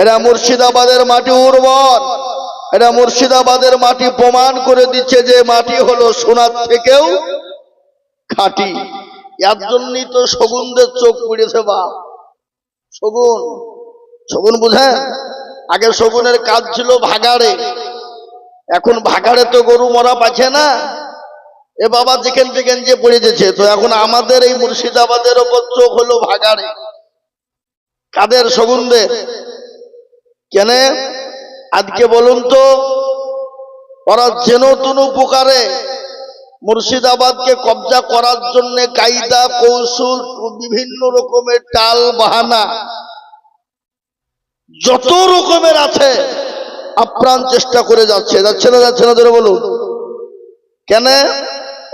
এটা মুর্শিদাবাদের মাটি উর্বর, এটা মুর্শিদাবাদের মাটি প্রমাণ করে দিচ্ছে যে মাটি হলো সোনার থেকেও খাঁটি। এর জন্যই তো শগুনদের চোখ পুড়েছে। বা শগুন, শগুন বুঝেন? আগে শগুনের কাজ ছিল ভাগাড়ে, এখন ভাগাড়ে তো গরু মরা পাচ্ছে না। এ বাবা যেখান থেকে যে পড়ে যেছে, তো এখন আমাদের এই মুর্শিদাবাদের ওপর চোখ হলো ভাগাড়ে। কাদের? শগুনদের। কেন? আজকে বলুন তো, ওরা যেন তেনো প্রকারে মুর্শিদাবাদকে কবজা করার জন্য কায়দা কৌশল, বিভিন্ন রকমের টাল বাহানা যত রকমের আছে আপ্রাণ চেষ্টা করে যাচ্ছে। যাচ্ছে না? যাচ্ছে না? ধরে বলুন। কেন?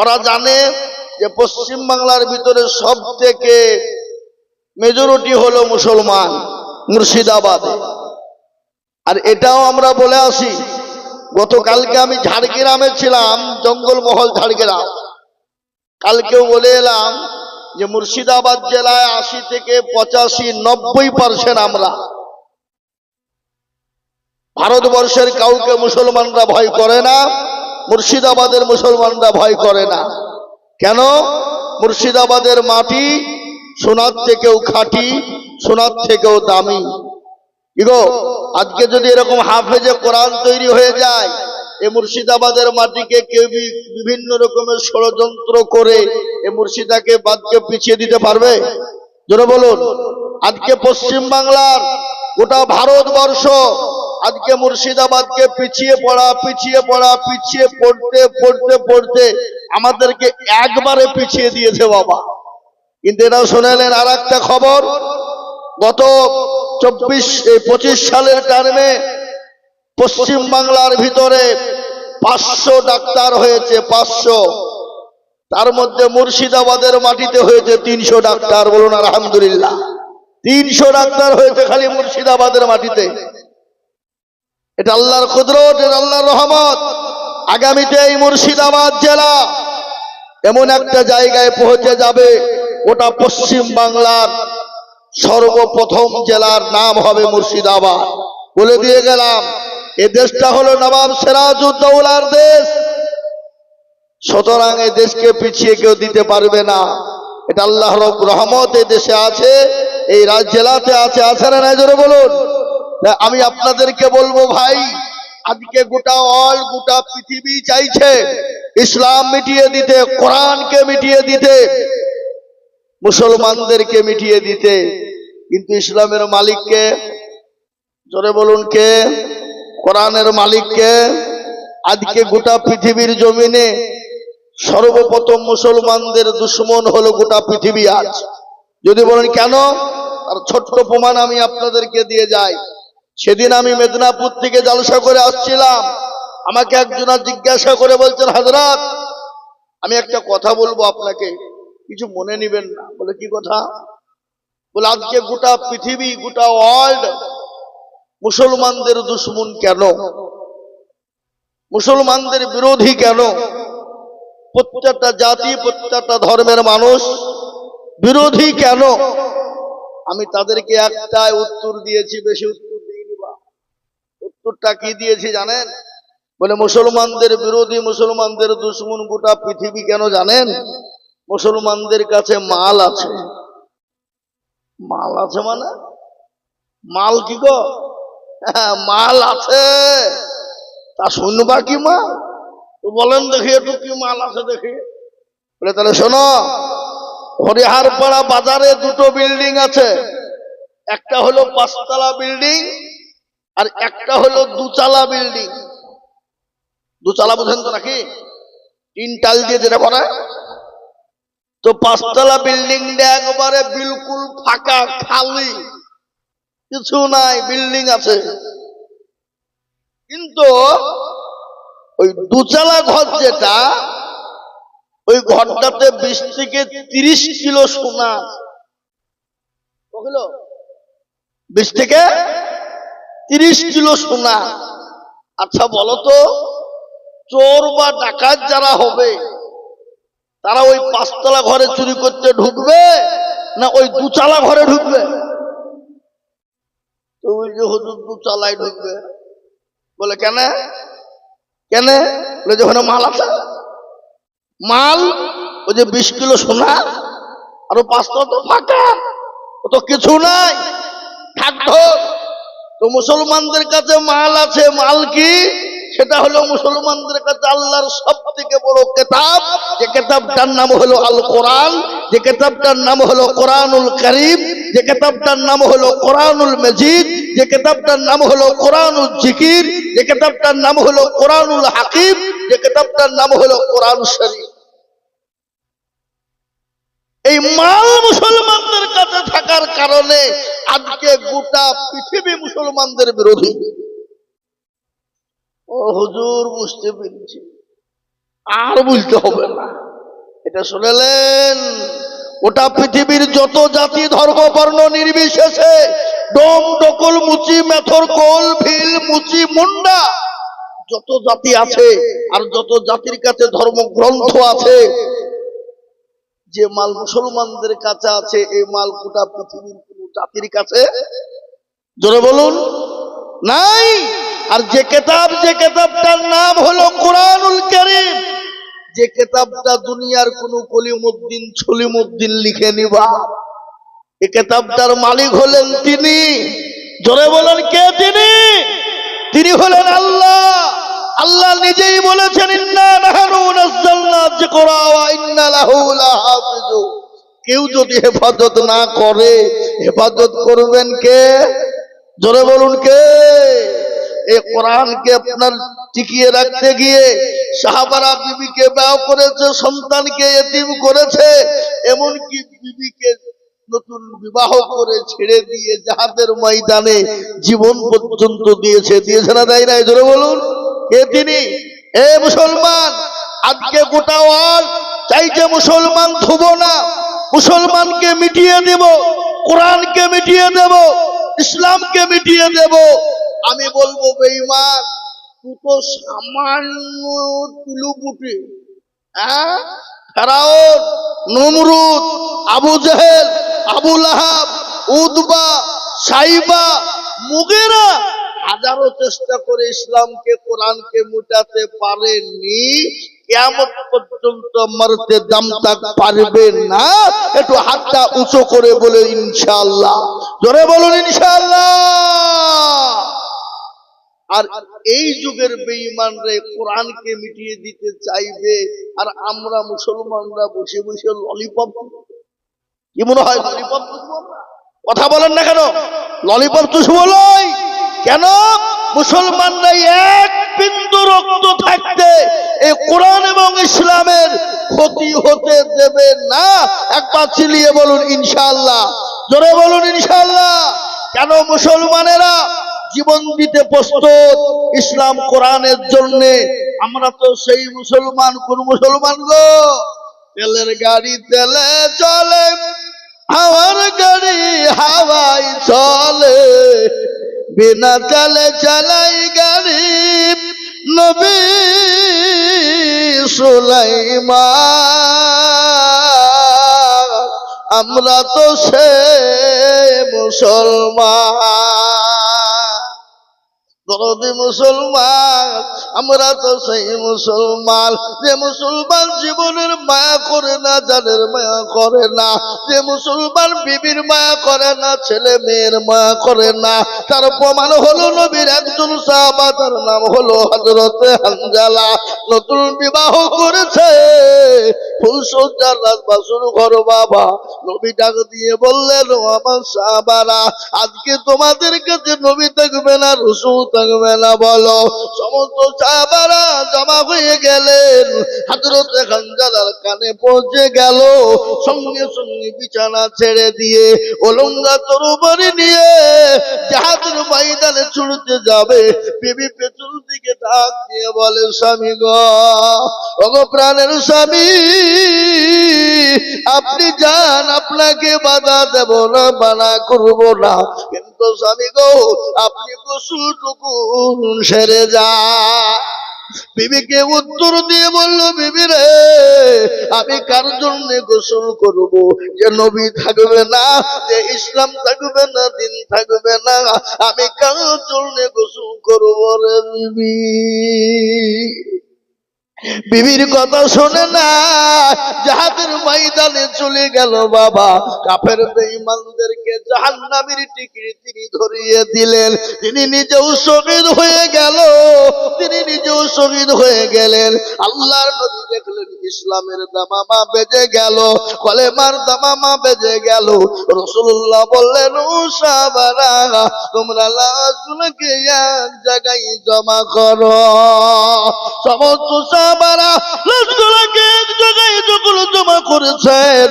ওরা জানে যে পশ্চিম বাংলার ভিতরে সব থেকে মেজরিটি হলো মুসলমান মুর্শিদাবাদে। আর এটাও আমরা বলে আসি, গতকালকে আমি ঝাড়গ্রামে ছিলাম, জঙ্গলমহল ঝাড়গ্রাম। কালকেও বলে এলাম যে মুর্শিদাবাদ জেলায় 80 থেকে 85, 90% আমরা ভারতবর্ষের কাউকে মুসলমানরা ভয় করে না, মুর্শিদাবাদের মুসলমানরা ভয় করে না। কেন? মুর্শিদাবাদের মাটি সোনার থেকেও খাঁটি, সোনার থেকেও দামি। ইগো আজকে যদি এরকম হাফেজে কোরআন তৈরি হয়ে যায়, এই মুর্শিদাবাদের মাটিকে কেউ বিভিন্ন রকমের ষড়যন্ত্র করে এই মুর্শিদাকে বাদকে পিছিয়ে দিতে পারবে? জোরে বলুন। আজকে পশ্চিম বাংলার গোটা ভারতবর্ষ আজকে মুর্শিদাবাদকে পিছিয়ে পড়া, পিছিয়ে পড়া, পিছিয়ে পড়তে পড়তে পড়তে আমাদেরকে একবারে পিছিয়ে দিয়েছে বাবা। কিন্তু এটাও শুনেলেন আর একটা খবর, গত 24-25 সালের টার্মে পশ্চিম বাংলার ভিতরে 500 ডাক্তার হয়েছে, 500। তার মধ্যে মুর্শিদাবাদের মাটিতে হয়েছে 300 ডাক্তার। বলুন আলহামদুলিল্লাহ। 300 ডাক্তার হয়েছে খালি মুর্শিদাবাদের মাটিতে। এটা আল্লাহর কুদরত, এটা আল্লাহর রহমত। আগামীতে এই মুর্শিদাবাদ জেলা এমন একটা জায়গায় পৌঁছে যাবে, ওটা পশ্চিম বাংলার সর্বপ্রথম জেলার নাম হবে মুর্শিদাবাদ। বলে দিয়ে গেলাম, এই দেশটা হলো নবাব সিরাজউদ্দৌলার দেশ, সুতরাং এই দেশকে পিছিয়ে কেউ দিতে পারবে না। এটা আল্লাহর রহমত এই দেশে আছে, এই জেলাতে আছে। আছে না? জোরে বলুন। আমি আপনাদেরকে বলবো ভাই, আজকে গোটা ওয়ার্ল্ড, গোটা পৃথিবী চাইছে ইসলাম মিটিয়ে দিতে, কোরআনকে মিটিয়ে দিতে, মুসলমানদেরকে মিটিয়ে দিতে। কিন্তু ইসলামের মালিককে? জোরে বলুন কে? কোরআনের মালিককে? আজকে গোটা পৃথিবীর জমিনে সর্বপ্রথম মুসলমানদের দুশ্মন হলো গোটা পৃথিবী আজ। যদি বলেন কেন, আর ছোট্ট প্রমাণ আমি আপনাদেরকে দিয়ে যাই। সেদিন আমি মেদিনীপুর থেকে জলসা করে আসছিলাম, আমাকে একজন জিজ্ঞাসা করে বলছেন, হযরত আমি একটা কথা বলবো আপনাকে, কিছু মনে নেবেন না। বলে কি কথা? বলে আজকে গোটা পৃথিবী, গোটা ওয়ার্ল্ড মুসলমানদের দুশ্মন কেন? মুসলমানদের বিরোধী কেন? প্রত্যেকটা জাতি, প্রত্যেকটা ধর্মের মানুষ বিরোধী কেন? আমি তাদেরকে একটাই উত্তর দিয়েছি, বেশি উত্তর দিইনি। বা উত্তরটা কি দিয়েছি জানেন? বলে মুসলমানদের বিরোধী, মুসলমানদের দুশ্মন গোটা পৃথিবী কেন জানেন? মুসলমানদের কাছে মাল আছে। মাল আছে মানে? মাল কি গো? মাল আছে, তা শুনবা কি মাল? তো বলেন দেখি একটু কি মাল আছে দেখি। বলে তাহলে শোনো, হরিহারপাড়া বাজারে দুটো বিল্ডিং আছে, একটা হলো 5 তলা বিল্ডিং আর একটা হলো 2 তলা বিল্ডিং। 2 তলা বুঝেন তো নাকি? 3 টাল দিয়ে যেটা করে। তো 5 তলা বিল্ডিংটা একবারে বিলকুল ফাঁকা, খালি, কিছু নাই, বিল্ডিং আছে। কিন্তু ওই 2 তলা ঘর যেটা, ওই ঘরটাতে 20 থেকে 30 কিলো সোনা। কত? 20 থেকে 30 কিলো সোনা। আচ্ছা বলো তো, চোর বা ডাকাত যারা হবে তারা ওই 5 তলা ঘরে চুরি করতে ঢুকবে না ওই 2 তলা ঘরে ঢুকবে? তো ওই যে হুজুর তো চালাই ঢুকবে, বলে কেন কেন? বলে যে ওখানে মাল আছে, মাল ওই যে 20 কিলো সোনা আরো 5টা তো ফাঁকা, ও তো কিছু নাই, থাকতো। তো মুসলমানদের কাছে মাল আছে, মাল কি? সেটা হলো মুসলমানদের কাছে আল্লাহর সব থেকে বড় কিতাব, যে কিতাবটার নাম হলো আল কোরআন, যে কিতাবটার নাম হলো কোরআনুল কারীম, যে কিতাবটার নাম হলো কোরআনুল মজিদ, যে কিতাবটার নাম হলো কোরআনুল জিকির, যে কিতাবটার নাম হলো কোরআনুল হাকিম, যে কিতাবটার নাম হলো কোরআন শরীফ। এই মাল মুসলমানদের কাছে থাকার কারণে আজকে গোটা পৃথিবী মুসলমানদের বিরোধী। ও হুজুর বুঝতে পেরেছি, আর বলতে হবে না, এটা শুনেলেন? ওটা পৃথিবীর যত জাতি ধর্ম বর্ণ নির্বিশেষে, ডোম ডকল মুচি মেথর কোল ভিল মুচি মুন্ডা যত জাতি আছে, আর যত জাতির কাছে ধর্মগ্রন্থ আছে, যে মাল মুসলমানদের কাছে আছে, এই মাল গোটা পৃথিবীর কোন জাতির কাছে, জোরে বলুন, নাই। আর যে কিতাবটার নাম হলো কোরআনুল কারীম, যে কিতাবটা দুনিয়ার কোন কলিমুদ্দিন ছলিমুদ্দিন লিখে নিবা, এই কিতাবটার মালিক হলেন তিনি। জোরে বলেন কে তিনি? তিনি হলেন আল্লাহ। আল্লাহ নিজেই বলেছেন, ইন্না নাহনু নাযালনা যিকরা ওয়া ইন্না লাহু লাহাফিজুন। কেউ যদি হেফাজত না করে, হেফাজত করবেন কে? জোরে বলুন কে? এই কোরআনকে আপনার টিকিয়ে রাখতে গিয়ে সাহাবারা বিবিকে বিবাহ করেছে, সন্তানকে এতিম করেছে, এমনকি বিবিকে নতুন বিবাহ করে ছেড়ে দিয়ে জিহাদের ময়দানে জীবন পর্যন্ত দিয়েছে না দেয় নাই? জোরে বলুন কে তিনি? এ মুসলমান, আজকে গোটা ওয়ার্ল্ড চাইছে মুসলমান থুব না, মুসলমানকে মিটিয়ে দেব, কোরআনকে মিটিয়ে দেব, ইসলামকে মিটিয়ে দেব। আমি বলবো বেঈমান, তুই তো সামান্য তুলুপুটি, হ্যাঁ? ফেরাউন, নমরুদ, আবু জেহেল, আবু লাহাব, উতবা, সাইবা, মুগীরা হাজারো চেষ্টা করে ইসলামকে কোরআনকে মিটাতে পারেনি, কিয়ামত পর্যন্ত মরতে দম তক পারবে না। একটু হাতটা উঁচু করে বলে ইনশাআল্লাহ, জোরে বলুন ইনশাআল্লাহ। আর এই যুগের বেঈমানরা কোরআনকে মিটিয়ে দিতে চাইবে, আর আমরা মুসলমানরা বসে বসে ললিপপ, কি মনে হয় ললিপপ চুষবো? কথা বলেন না কেন? ললিপপ চুষবো লই কেন? মুসলমানরা এক বিন্দু রক্ত থাকতে এই কোরআন এবং ইসলামের ক্ষতি হতে দেবে না। একবার চিল্লিয়ে বলুন ইনশাআল্লাহ, জোরে বলুন ইনশাআল্লাহ। কেন? মুসলমানেরা জীবন দিতে প্রস্তুত ইসলাম কোরআনের জন্য। আমরা তো সেই মুসলমান। কোন মুসলমান গো? তেলের গাড়ি তেলে চলে, হাওয়ার গাড়ি হাওয়ায় চলে, বিনা তেলে চালাই গাড়ি নবী সুলাইমান। আমরা তো সে মুসলমান, দরদি মুসলমান, আমরা তো সেই মুসলমান যে মুসলমান জীবনের মায়া করে না, জানের মায়া করে না, যে মুসলমান বিবির মায়া করে না, ছেলে মেয়ের মায়া করে না। তার প্রমাণ হলো নবীর একজন সাহাবা, তার নাম হলো হযরতে হানজালা। নতুন বিবাহ করেছে, ফুলসজ্জার রাজবাসুর ঘর। বাবা নবী ডাক দিয়ে বললেন, ও আমার সাহাবারা, আজকে তোমাদের কাছে নবী থাকবে না, রাসূল থাকবে না, বলো। সমস্ত সাহাবারা জমা হয়ে গেলেন, হযরতে হানজালার কানে পৌঁছে গেল। সঙ্গে সঙ্গে বিছানা ছেড়ে দিয়ে ওলঙ্গা তরবারি নিয়ে জিহাদের ময়দানে ছুটতে যাবে। বিবি পেছন দিকে ডাক দিয়ে বলে, স্বামী গো, ওগো প্রাণের স্বামী, আপনি যান, আপনাকে বাধা দেব না, মানা করব না, কিন্তু স্বামী গো, আপনি গোসলটুকু সেরে যান। বিবিকে উত্তর দিয়ে বলল, বিবি রে, আমি কার জন্য গোসল করব? যে নবী থাকবে না, যে ইসলাম থাকবে না, দিন থাকবে না, আমি কার জন্য গোসল করব রে বিবি? বিবির কথা শোনে না, জাহাদের ময়দানে চলে গেল বাবা। কাফের বেঈমানদেরকে জাহান্নামের টিকিট তিনি ধরিয়ে দিলেন। তিনি নিজেও শহীদ হয়ে গেল, তিনি নিজেও শহীদ হয়ে গেলেন। আল্লাহর নবী দেখলেন ইসলামের দামামা বেজে গেল, কলেমার দামামা বেজে গেল। রাসূলুল্লাহ বললেন, ও সাহাবারা, তোমরা লাশগুলোকে এক জায়গায় জমা করো। সমস্ত সাহাবারা লাশগুলোকে এক জায়গায় যখন জমা করেছেন,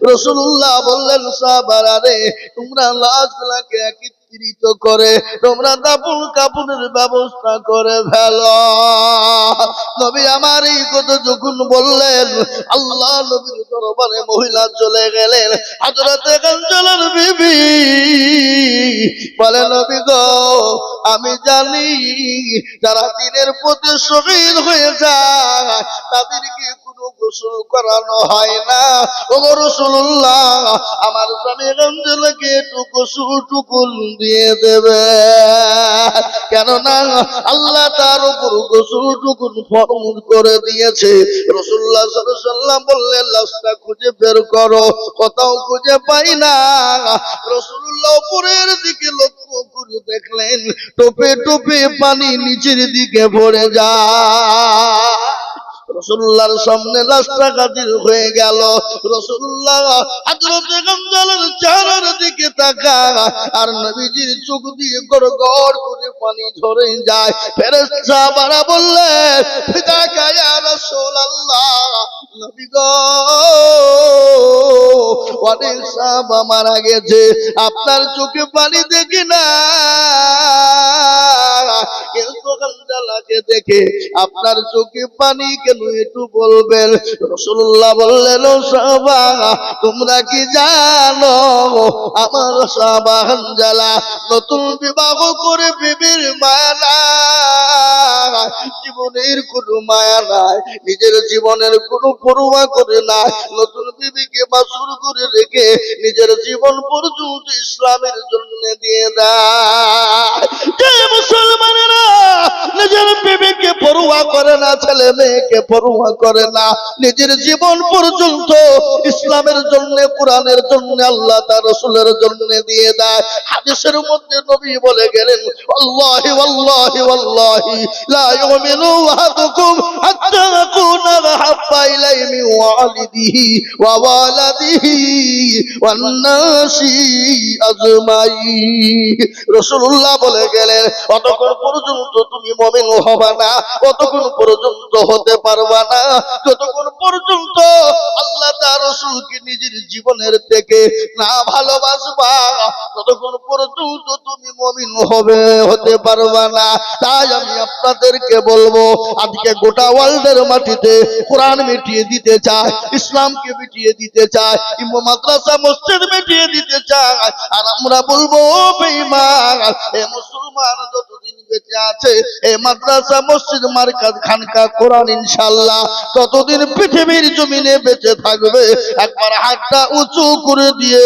রাসূলুল্লাহ বললেন, সাহাবারা রে, তোমরা লাশগুলোকে একত্রিত করে তোমরা দাফন কাফনের ব্যবস্থা করে ফেলো। নবী আমার এই কথা যখন বললেন, আল্লাহ নবীর দরবারে মহিলা চলে গেলেন। হযরতে কাঞ্চনের বিবি বলে, নবী গো, আমি জানি যারা দিনের পথে শহীদ হয়ে যায় তাদেরকে কোনো গোসল করানো হয় না। ও রাসূলুল্লাহ, আমার স্বামী কাঞ্চনকে একটু গোসল টুকুন দিয়ে দেবে, কেননা আল্লাহ তার উপর গোসল টুকুন ফরজ করে দিয়েছে। রাসূলুল্লাহ সাল্লাল্লাহু আলাইহি ওয়াসাল্লাম বললেন, লাশটা খুঁজে বের করো। কোথাও খুঁজে পাই না। রাসূলুল্লাহ উপরের দিকে লক্ষ্য করে দেখলেন টোপে টোপে পানি নিচের দিকে পড়ে যায়। রাসূলুল্লাহর সামনে লাশটা হাজির হয়ে গেল। রাসূলুল্লাহ হযরতে কাঞ্চনের চেহারার দিকে তাকায়, আর নবীজির চোখ দিয়ে গড় গড় করে পানি ঝরে যায়। ফেরেশতা বারা বললেন, ফিদাকা ইয়া রাসূলুল্লাহ, নবী গো, অনেক সাহাবা মারা গেছে, আপনার চোখে পানি দেখি না, কিন্তু কাঞ্চনকে দেখে আপনার চোখে পানি কেন একটু বলবেন? রাসূলুল্লাহ বললেন, ও সাহাবা, তোমরা কি জানো আমার সাহাবা হানজালা নতুন বিবাহ করে বিবির মায়া নাই, জীবনের কোনো মায়া নাই, নিজের জীবনের কোনো পরোয়া করে না, নতুন বিবিকে বাসর করে রেখে নিজের জীবন পর্যন্ত ইসলামের জন্য দিয়ে দেয়। যে মুসলমানেরা নিজের বিবিকে পরোয়া করে না, ছেলে মেয়েকে পরোয়া করে না, নিজের জীবন পর্যন্ত ইসলামের জন্য, কোরআনের জন্য, আল্লাহ তার রাসূলের জন্য দিয়ে দেয়। হাদিসের মধ্যে নবী বলে গেলেন, আল্লাহি ওয়াল্লাহি ওয়াল্লাহি লা ইউমিনু আহাদুকুম হাত্তা আকুনা হাব্বা ইলাইহি মিন ওয়ালিদিহি ওয়া ওয়ালাদিহি ওয়ান নাসি আজমাইন। রাসূলুল্লাহ বলে গেলেন, অতক্ষণ পর্যন্ত তুমি মুমিন হবে না, অতক্ষণ পর্যন্ত হতে পারবা না, যতক্ষণ পর্যন্ত আল্লাহ তার রাসূলকে নিজের জীবনের থেকে না ভালোবাসবা, ততক্ষণ পর্যন্ত তুমি মুমিন হতে পারবা না। তাই আমি আপনাদেরকে বলবো, আজকে গোটা ওয়ার্ল্ডের মাটিতে কোরআন মিটিয়ে দিতে চায়, ইসলামকে মিটিয়ে দিতে চায়, মাদ্রাসা মসজিদ মিটিয়ে দিতে চায়, আর আমরা বলবো বেঈমান, এ মুসলমান যতদিন বেঁচে আছে, এই মাদ্রাসা মসজিদ মারকাজ খানকা কোরআন ইনশাআল্লাহ ততদিন পৃথিবীর জমিনে বেঁচে থাকবে। একবার হাতটা উঁচু করে দিয়ে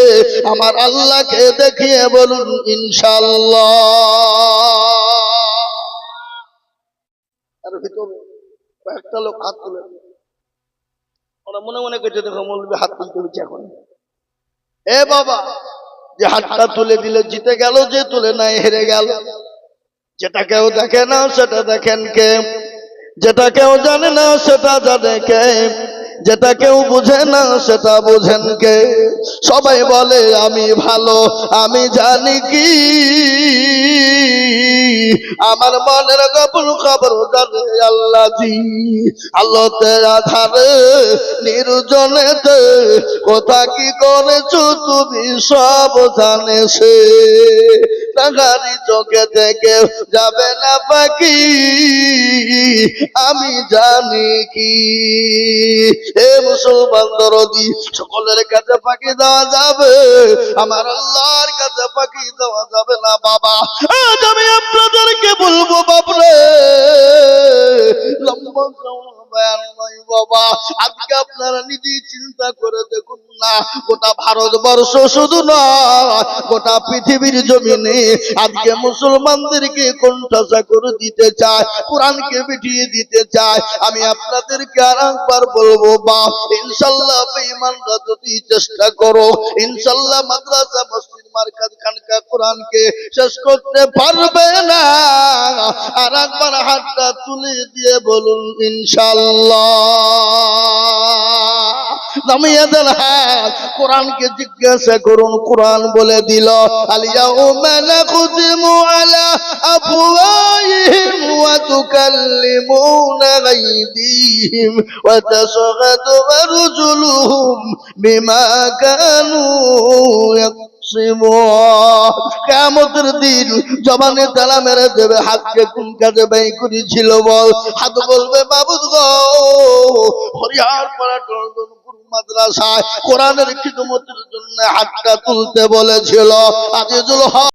আমার আল্লাহকে দেখিয়ে বলুন ইনশাআল্লাহ। আর ভিতরে একটা লোক হাত তুলে, ওরা মনে মনে করছে, দেখো মৌলবী হাত তুলতে হচ্ছে এখন। এ বাবা, যে হাতটা তুলে দিলে জিতে গেল, যে তুলে নাই হেরে গেল। যেটা কেউ দেখে না সেটা দেখেন কে, যেটা কেউ জানে না সেটা জানে কে, যেটা কেউ বুঝে না সেটা বুঝেন কে। সবাই বলে আমি ভালো, আমি জানি কি, আমার মনের গোপন খবর জানে আল্লাহ জি। আলোতে আধারে নির্জনেতে কোথা কি করেছো তুমি সব জানে সে, টাকারি চোখে থেকে যাবে না পাখি, আমি জানি কি। এ মুসলমান দরদি, সকলের কাছে পাখি দেওয়া যাবে, আমার আল্লাহর কাছে পাখি দেওয়া যাবে না বাবা। আজ আমি আপনাদেরকে বলবো বাপরে, বয়ান নয় বাবা। আজকে আপনারা নিজেই চিন্তা করে দেখুন না, গোটা ভারতবর্ষ শুধু নয়, গোটা পৃথিবীর জমিনে আজকে মুসলমানদেরকে কোণঠাসা করে দিতে চায়, কোরআনকে মিটিয়ে দিতে চায়। আমি আপনাদেরকে আর একবার বলবো বাপ, ইনশাআল্লাহ বেঈমানরা যদি চেষ্টা করো, ইনশাআল্লাহ মাদ্রাসা মসজিদ মারকাজ খানকা কোরআনকে শেষ করতে পারবে না। আর একবার হাতটা তুলে দিয়ে বলুন ইনশাআল্লাহ। নামিয়ে দেন হাত, কোরআনকে জিজ্ঞাসা করুন, কোরআন বলে দিল আল-ইয়াউমা নাখতিমু আলা আফওয়াহিহিম ওয়া তুকাল্লিমুনা আইদিহিম ওয়া তাশহাদু আরজুলুহুম বিমা কানু ইয়াকসিবুন। কিয়ামতের দিন জবানে তালা মেরে দেবে, হাতকে কোন কাজে ব্যয় করেছিল বল। হাত বলবে মাবুদ গো, হরিয়ারপাড়া টলডনপুর মাদ্রাসায় কোরআনের খিদমতের জন্য হাতটা তুলতে বলেছিল আজিজুল হক।